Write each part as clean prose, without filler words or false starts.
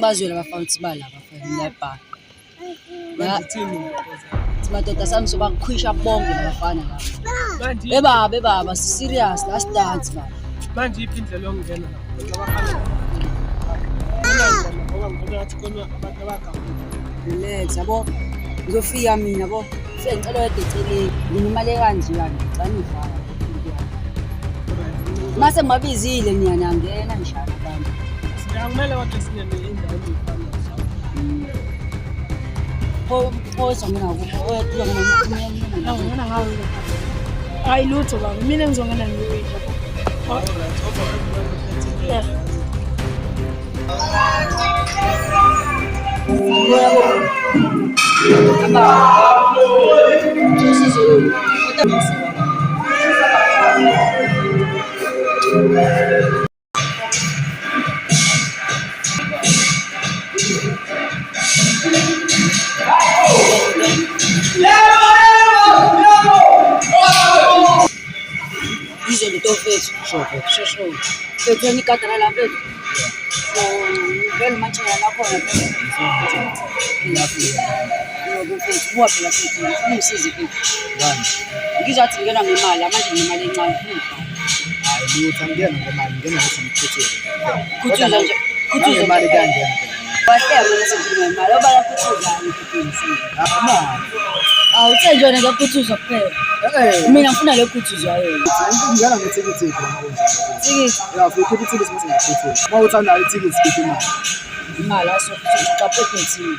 bazwela abafana ukuthi balapha bafana labha. Madoda sami soba kukhwisha bonke labafana lapha. Bebaba si serious last dance baba. Manje iphi indlela yokungena labafana? Ngoba ngibona ukuthi khona abantu abagawula. Relax yabo. Ngizofika mina yabo. Ngicela wedeceleni. Ngimali kanje yani ngicela ivala. Mase ngibabizile ngiyangena njalo abantu. Siyangimele wathi sinene indawo efana nje. Phosa mina ukho oyedwa ngomkhumeni. Ngiyangena ngawo. Hayi lutho baba. Mina ngizongena ngiyoyidla. Yeah. Hizo de todo fecho. Sure. Pero ni catara la fecho. So, vel mancha la khona phela. Ngiyokufethu wapi la fecho. Ngisize fecho. Ngani? Ngizathi ngena ngemali manje ngemali encane futhi. Hayi lutho ngiyena ngemali ngena ukuthi ngikhuthele. Khuthuza nje. Khuthuza imali kangena. Bahlelo lesengikhuluma imali obala kuthuzana ukuthi. Awuthe njona ngiyakuthuza kuphela. Mina ngifuna lekhuthuzwayo. Ngiyala ngethikithi Tikithi. ya futhi ithikithi lesi ngiyakhuthele. Mawuthanda ithikithi ngiphi imali? Imali asokuthi uqaphephethini.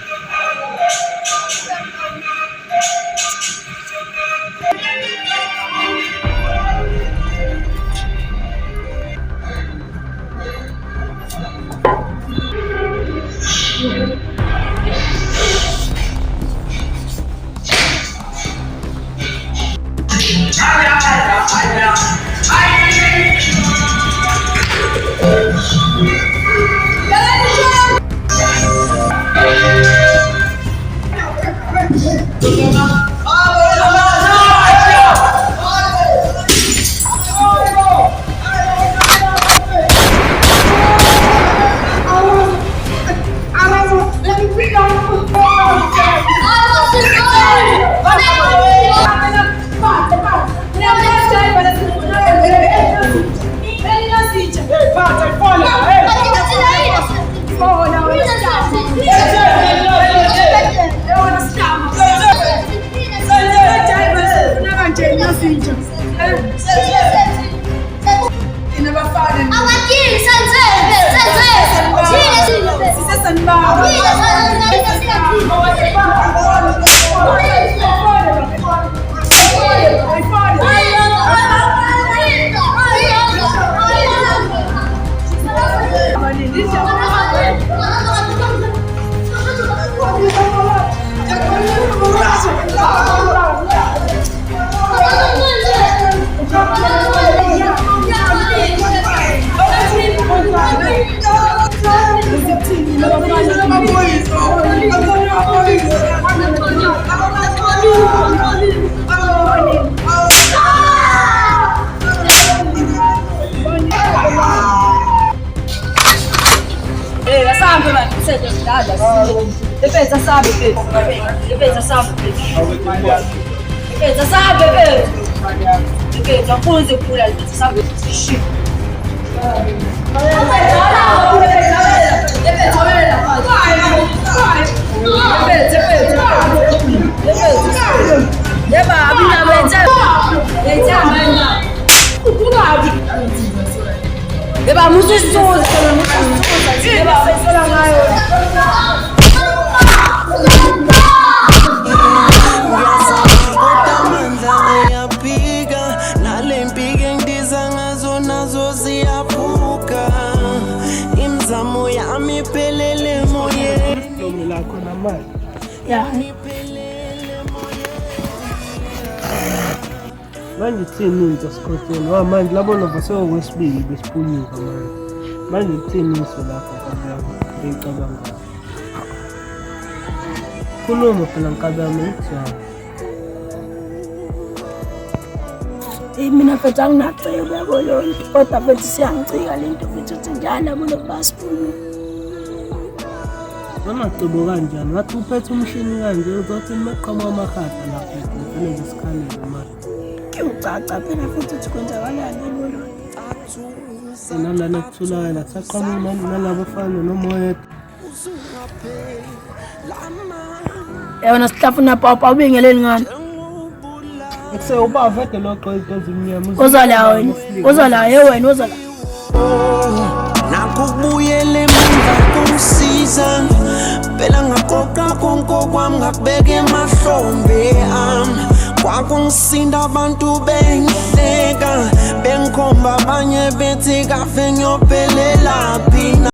Defesa sabe, Pedro. Defesa sabe, Pedro. Defesa sabe, Pedro. Defesa, pulse pura, defesa sabe. Shit. Beba musu suza, nazo ziyapuka imzamo yami pelele moye lakho namali. Manje kuthini into Scotland? Manje labona basekwesibili besiphunyuka manje kuthini iso lapho kababa ngicabanga. Khuluma phela ngikabama ngitsha. Mina mfethu anginacebo yabo lonto kodwa mfethu siyangicika lento mfethu ukuthi njalo abona basiphuma. Ungacebo kanjani wathi uphethe umshini kanje uzothi meqhama amakhata lapho kufanele ngisikhalele manje. Kuyocaca phela futhi ukuthi kwenzakalani ebona. Nalana kutholakala kusaqhamuka nalabo fana nomoya. Yona sihlafuna papa ubingeleni ngani? Ekuse uba vete lo gqoke ezimnyama. Uzala wena. Uzala wena uzala. Nakubuyele emva kungisiza phela ngakoqa konke kwami ngakubeka emahlombe ami kwakungisinda abantu bengihleka bengikhomba abanye bethi kafe ngiyophelela phi.